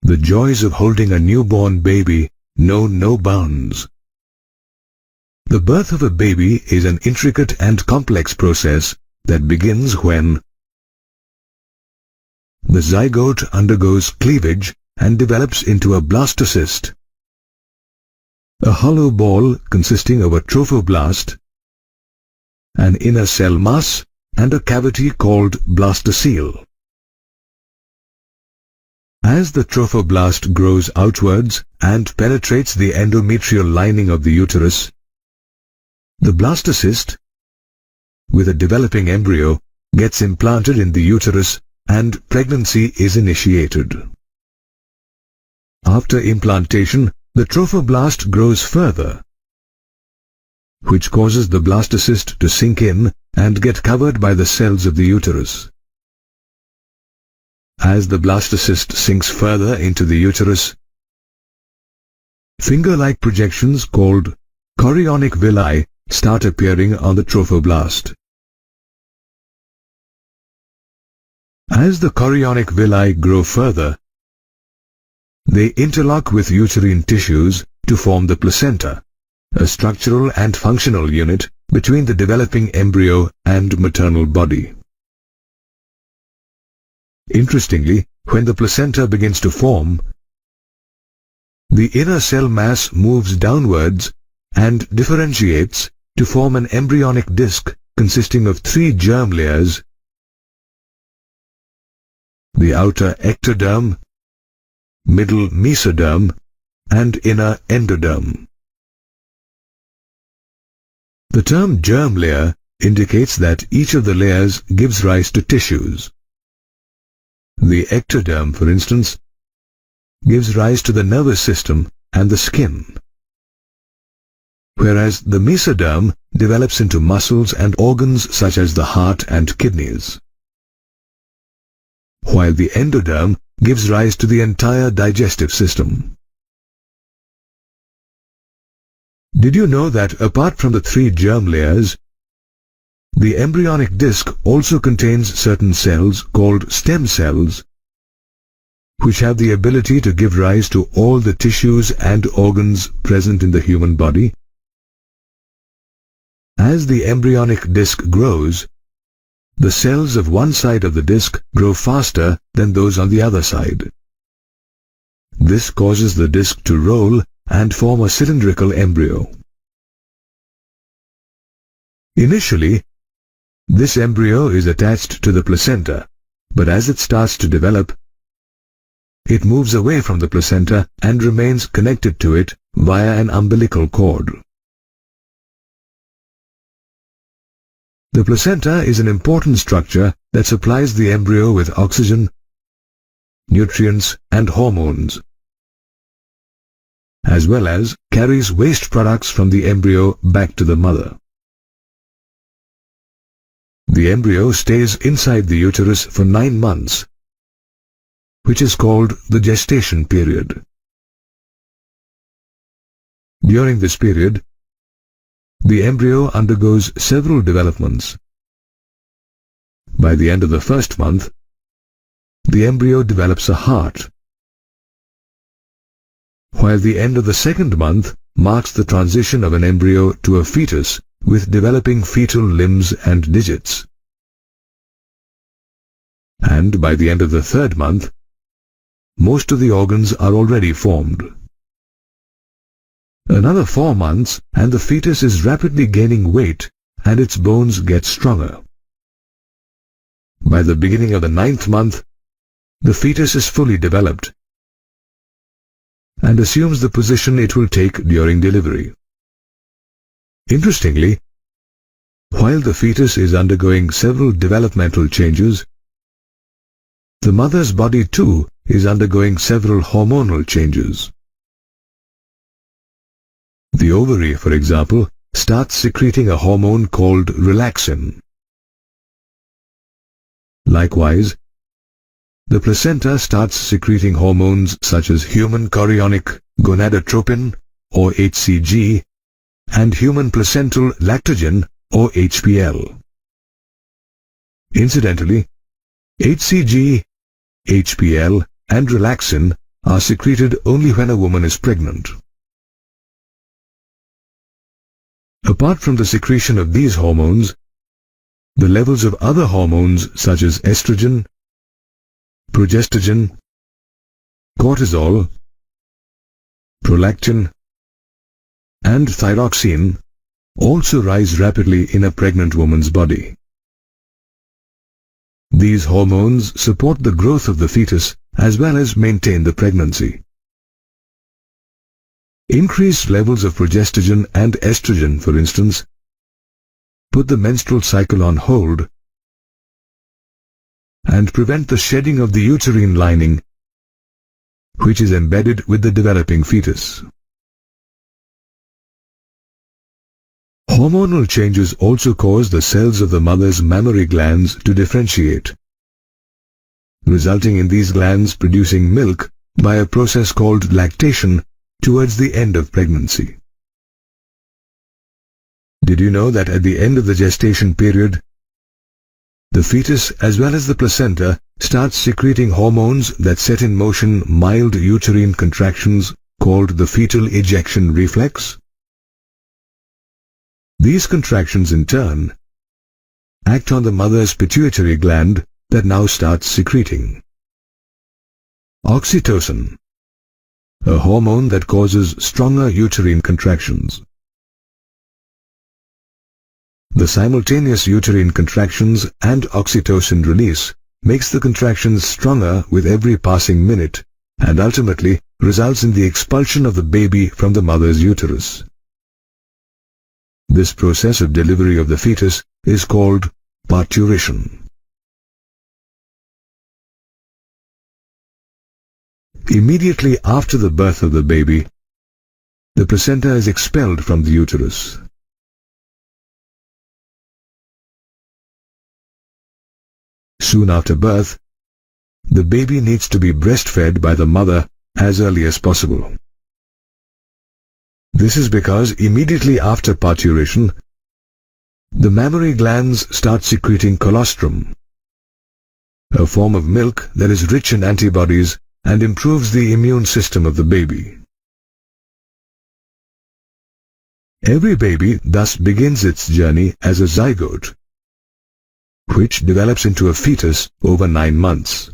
The joys of holding a newborn baby know no bounds. The birth of a baby is an intricate and complex process that begins when the zygote undergoes cleavage and develops into a blastocyst, a hollow ball consisting of a trophoblast, an inner cell mass, and a cavity called blastocele. As the trophoblast grows outwards and penetrates the endometrial lining of the uterus, the blastocyst, with a developing embryo, gets implanted in the uterus and pregnancy is initiated. After implantation, the trophoblast grows further, which causes the blastocyst to sink in and get covered by the cells of the uterus. As the blastocyst sinks further into the uterus, finger-like projections called chorionic villi start appearing on the trophoblast. As the chorionic villi grow further, they interlock with uterine tissues to form the placenta, a structural and functional unit between the developing embryo and maternal body. Interestingly, when the placenta begins to form, the inner cell mass moves downwards and differentiates to form an embryonic disc consisting of 3 germ layers: the outer ectoderm, middle mesoderm, and inner endoderm. The term germ layer indicates that each of the layers gives rise to tissues. The ectoderm, for instance, gives rise to the nervous system and the skin, whereas the mesoderm develops into muscles and organs such as the heart and kidneys, while the endoderm gives rise to the entire digestive system. Did you know that apart from the 3 germ layers, the embryonic disc also contains certain cells called stem cells, which have the ability to give rise to all the tissues and organs present in the human body? As the embryonic disc grows, the cells of one side of the disc grow faster than those on the other side. This causes the disc to roll and form a cylindrical embryo. Initially, this embryo is attached to the placenta, but as it starts to develop, it moves away from the placenta and remains connected to it via an umbilical cord. The placenta is an important structure that supplies the embryo with oxygen, nutrients, and hormones, as well as carries waste products from the embryo back to the mother. The embryo stays inside the uterus for 9 months, which is called the gestation period. During this period, the embryo undergoes several developments. By the end of the first month, the embryo develops a heart, while the end of the second month marks the transition of an embryo to a fetus with developing fetal limbs and digits. And by the end of the third month, most of the organs are already formed. Another 4 months and the fetus is rapidly gaining weight and its bones get stronger. By the beginning of the 9th month, the fetus is fully developed and assumes the position it will take during delivery. Interestingly, while the fetus is undergoing several developmental changes, the mother's body too is undergoing several hormonal changes. The ovary, for example, starts secreting a hormone called relaxin. Likewise, the placenta starts secreting hormones such as human chorionic gonadotropin, or HCG, and human placental lactogen, or HPL. Incidentally, HCG, HPL, and relaxin are secreted only when a woman is pregnant. Apart from the secretion of these hormones, the levels of other hormones such as estrogen, progestogen, cortisol, prolactin, and thyroxine also rise rapidly in a pregnant woman's body. These hormones support the growth of the fetus as well as maintain the pregnancy. Increased levels of progestogen and estrogen, for instance, put the menstrual cycle on hold and prevent the shedding of the uterine lining, which is embedded with the developing fetus. Hormonal changes also cause the cells of the mother's mammary glands to differentiate, resulting in these glands producing milk by a process called lactation towards the end of pregnancy. Did you know that at the end of the gestation period, the fetus as well as the placenta starts secreting hormones that set in motion mild uterine contractions called the fetal ejection reflex? These contractions in turn act on the mother's pituitary gland that now starts secreting oxytocin, a hormone that causes stronger uterine contractions. The simultaneous uterine contractions and oxytocin release makes the contractions stronger with every passing minute and ultimately results in the expulsion of the baby from the mother's uterus. This process of delivery of the fetus is called parturition. Immediately after the birth of the baby, the placenta is expelled from the uterus. Soon after birth, the baby needs to be breastfed by the mother as early as possible. This is because immediately after parturition, the mammary glands start secreting colostrum, a form of milk that is rich in antibodies and improves the immune system of the baby. Every baby thus begins its journey as a zygote, which develops into a fetus over 9 months.